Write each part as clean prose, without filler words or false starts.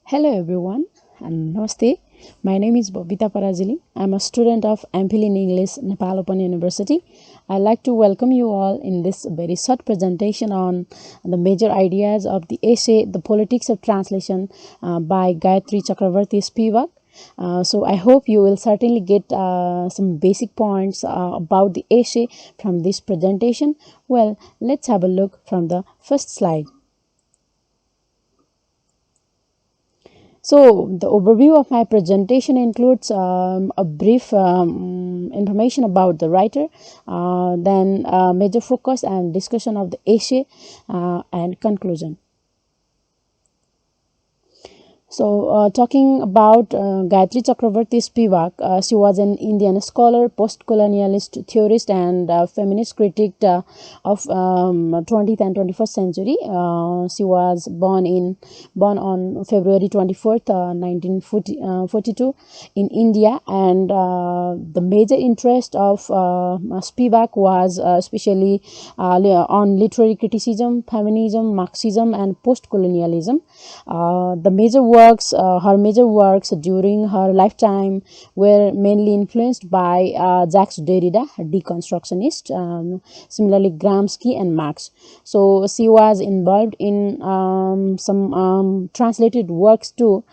Hello everyone and Namaste. My name is Babita Parajuli. I'm a student of MPhil in English, Nepal Open University. I'd like to welcome you all in this very short presentation on the major ideas of the essay The Politics of Translation by Gayatri Chakravorty Spivaky. So I hope you will certainly get some basic points about the essay from this presentation. Well, let's have a look from the first slide. So the overview of my presentation includes a brief information about the writer, then major focus and discussion of the essay, and conclusion. So, talking about Gayatri Chakravorty Spivaky, she was an Indian scholar, post-colonialist theorist, and feminist critic of 20th and 21st century. She was born on February 24th, 1942, in India, and the major interest of Spivaky was especially on literary criticism, feminism, Marxism, and post-colonialism. Her major works during her lifetime were mainly influenced by Jacques Derrida, deconstructionist, similarly Gramsci and Marx. So she was involved in some translated works too,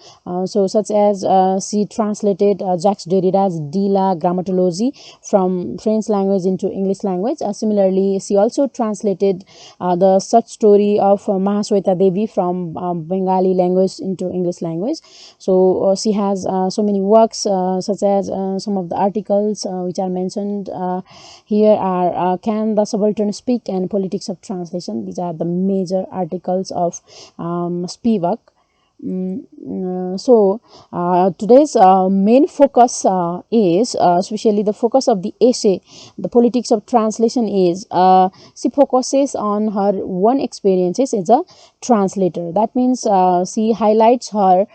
such as she translated Jacques Derrida's De la Grammatologie from French language into English language. Similarly, she also translated the short story of Mahasweta Devi from Bengali language into English language. So she has so many works, such as some of the articles which are mentioned here are Can the Subaltern Speak and Politics of Translation. These are the major articles of Spivaky. So today's main focus is especially the focus of the essay The Politics of Translation is she focuses on her own experiences as a translator. That means she highlights her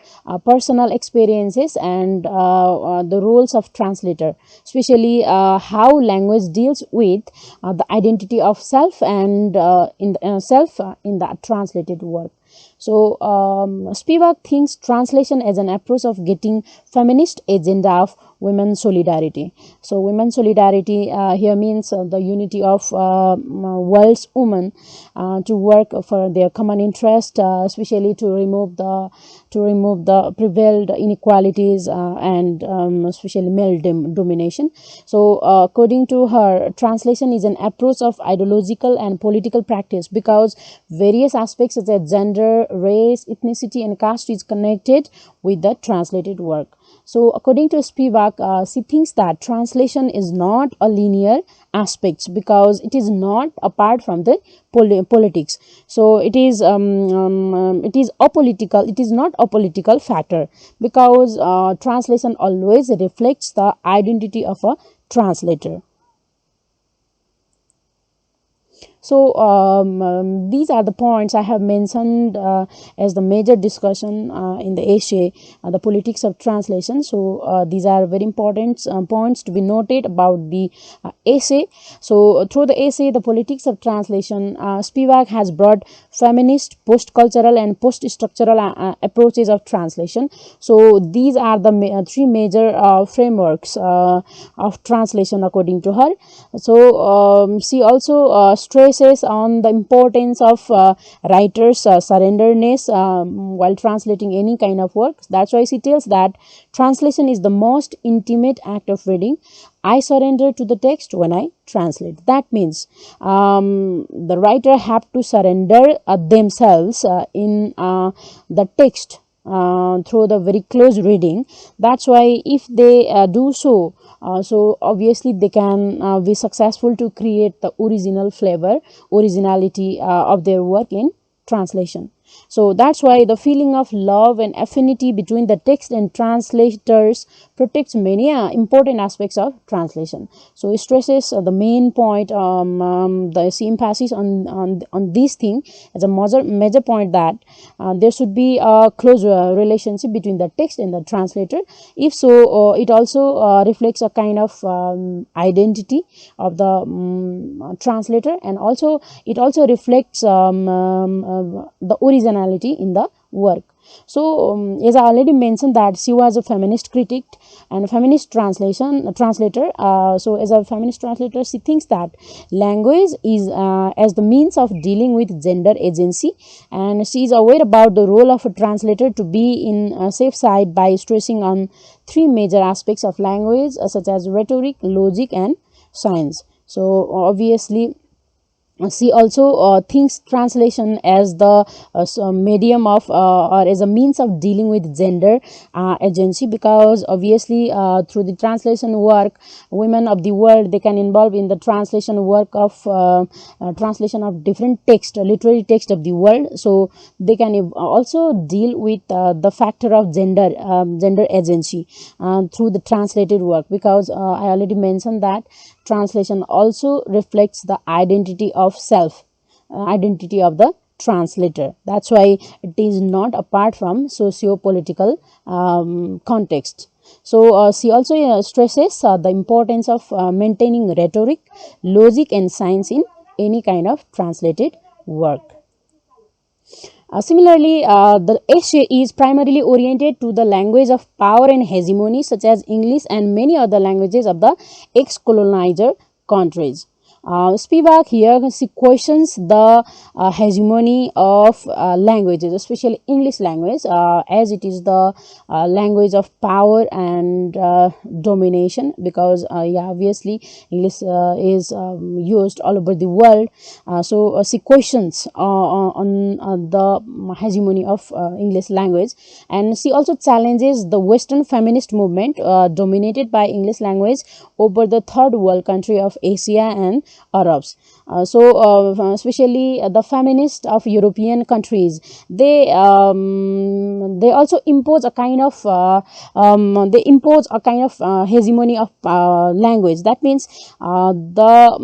personal experiences and the roles of translator, especially how language deals with the identity of self and in the translated work. So Spivaky thinks translation as an approach of getting feminist agenda of women's solidarity. So women's solidarity here means the unity of world's women to work for their common interest, especially to remove the prevailed inequalities and especially male domination. So according to her, translation is an approach of ideological and political practice because various aspects such as gender, race, ethnicity, and caste is connected with the translated work. So according to Spivaky, she thinks that translation is not a linear aspect because it is not apart from the politics. So it is apolitical. It is not a political factor because translation always reflects the identity of a translator. So these are the points I have mentioned as the major discussion in the essay, The Politics of Translation. So these are very important points to be noted about the essay. So through the essay, The Politics of Translation, Spivaky has brought feminist, post-cultural and post-structural approaches of translation. So these are the three major frameworks of translation according to her. So she also stresses on the importance of writers' surrenderness while translating any kind of work. That's why she tells that translation is the most intimate act of reading. I surrender to the text when I translate. That means the writer have to surrender themselves in the text through the very close reading. That's why if they do so, so obviously they can be successful to create the original flavor, originality of their work in translation. So that's why the feeling of love and affinity between the text and translators protects many important aspects of translation. So it stresses the main point, the emphasis on this thing as a major point, that there should be a close relationship between the text and the translator. If so, it also reflects a kind of identity of the translator, and also it also reflects the originality in the work. So as I already mentioned that she was a feminist critic and a feminist translator. So as a feminist translator, she thinks that language is as the means of dealing with gender agency, and she is aware about the role of a translator to be in a safe side by stressing on three major aspects of language such as rhetoric, logic and science. So obviously she also thinks translation as the medium of or as a means of dealing with gender agency, because obviously through the translation work, women of the world, they can involve in the translation work of translation of different text, literary text of the world. So they can also deal with the factor of gender agency through the translated work, because I already mentioned that translation also reflects the identity of self, identity of the translator. That's why it is not apart from socio-political context. So she also stresses the importance of maintaining rhetoric, logic and science in any kind of translated work. Similarly, the essay is primarily oriented to the language of power and hegemony, such as English and many other languages of the ex-colonizer countries. Spivak here, she questions the hegemony of languages, especially English language, as it is the language of power and domination, because yeah, obviously English is used all over the world. So she questions on the hegemony of English language, and she also challenges the Western feminist movement dominated by English language over the third world country of Asia and Arabs. Especially the feminists of European countries, they also impose a kind of hegemony of language. That means the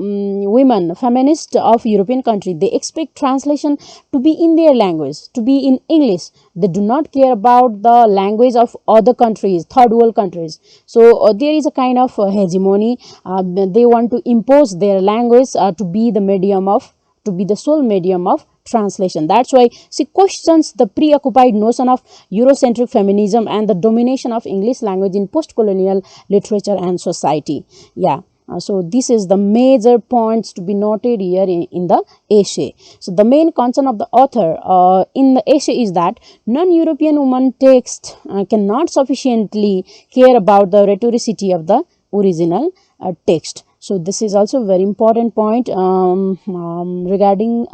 women feminists of European country, they expect translation to be in their language, to be in English. They do not care about the language of other countries, third world countries. So there is a kind of hegemony. They want to impose their language to be the sole medium of translation. That's why she questions the preoccupied notion of Eurocentric feminism and the domination of English language in post-colonial literature and society. Yeah. So this is the major points to be noted here in the essay. So the main concern of the author in the essay is that non-European woman text cannot sufficiently care about the rhetoricity of the original text. So this is also a very important point regarding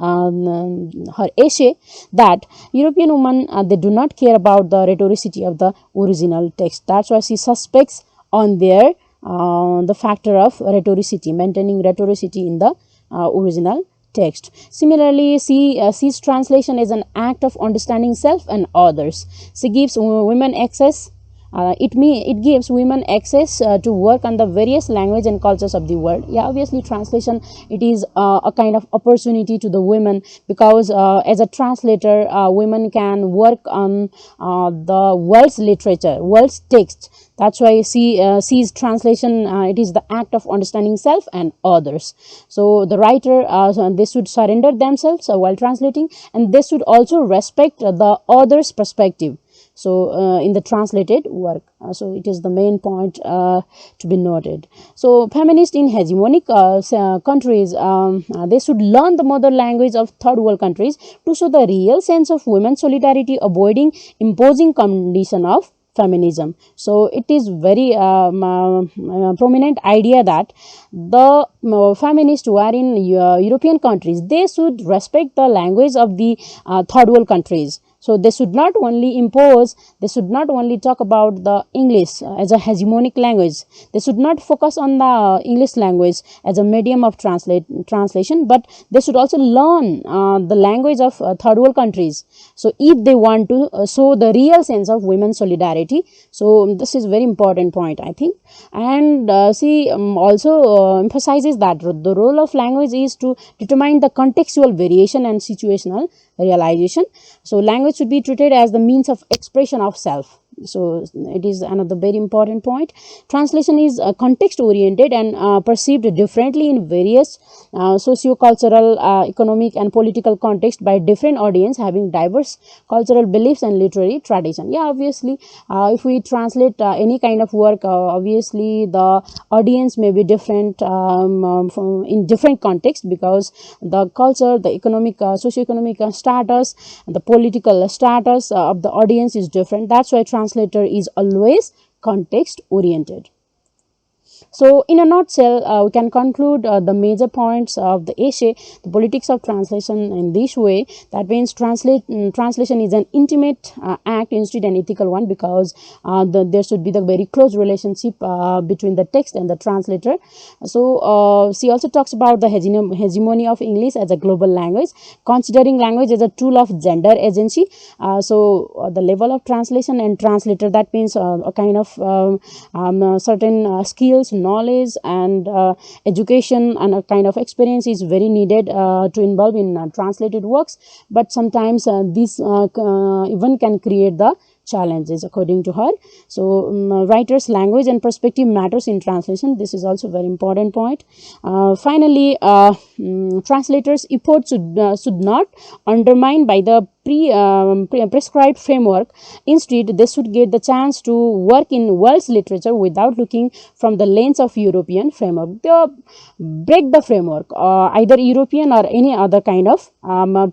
her essay, that European women they do not care about the rhetoricity of the original text. That's why she suspects on their the factor of rhetoricity, maintaining rhetoricity in the original text. Similarly, she sees translation as an act of understanding self and others. She gives women access. It gives women access to work on the various language and cultures of the world. Yeah, obviously translation, it is a kind of opportunity to the women, because as a translator, women can work on the world's literature, world's text. That's why she sees translation, it is the act of understanding self and others. So the writer, they should surrender themselves while translating, and they should also respect the other's perspective. So in the translated work, so it is the main point to be noted. So feminists in hegemonic countries, they should learn the mother language of third world countries to show the real sense of women's solidarity, avoiding imposing condition of feminism. So it is very prominent idea that the feminists who are in European countries, they should respect the language of the third world countries. So they should not only impose, they should not only talk about the English as a hegemonic language. They should not focus on the English language as a medium of translation, but they should also learn the language of third world countries. So if they want to show the real sense of women's solidarity, so this is very important point, I think. And she also emphasizes that the role of language is to determine the contextual variation and situational realization. So language should be treated as the means of expression of self. So it is another very important point. Translation is context oriented and perceived differently in various socio-cultural, economic and political context by different audience having diverse cultural beliefs and literary tradition. Yeah, obviously, if we translate any kind of work, obviously the audience may be different in different context, because the culture, the economic, socio-economic status, the political status of the audience is different. That's why translator is always context oriented. So, in a nutshell, we can conclude the major points of the essay, the politics of translation, in this way. That means translation is an intimate act instead an ethical one, because there should be the very close relationship between the text and the translator. So, she also talks about the hegemony of English as a global language, considering language as a tool of gender agency. The level of translation and translator, that means a kind of certain skills, knowledge and education and a kind of experience is very needed to involve in translated works. But sometimes this even can create the challenges, according to her. So writer's language and perspective matters in translation. This is also a very important point. Finally, translators' effort should not undermine by the prescribed framework. Instead, they should get the chance to work in world's literature without looking from the lens of European framework. They break the framework, either European or any other kind of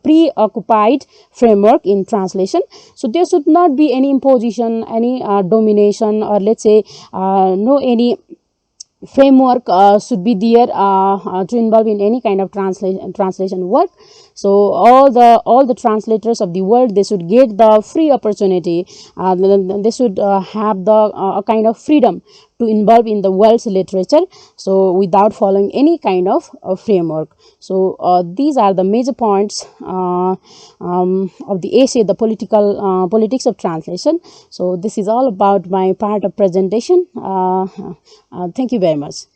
preoccupied framework in translation. So there should not be any imposition, any domination, or let's say no any framework should be there to involve in any kind of translation work. So all the translators of the world, they should get the free opportunity, they should have the kind of freedom to involve in the world's literature, so without following any kind of framework. So these are the major points of the essay, the politics of translation. So this is all about my part of presentation. Thank you very much.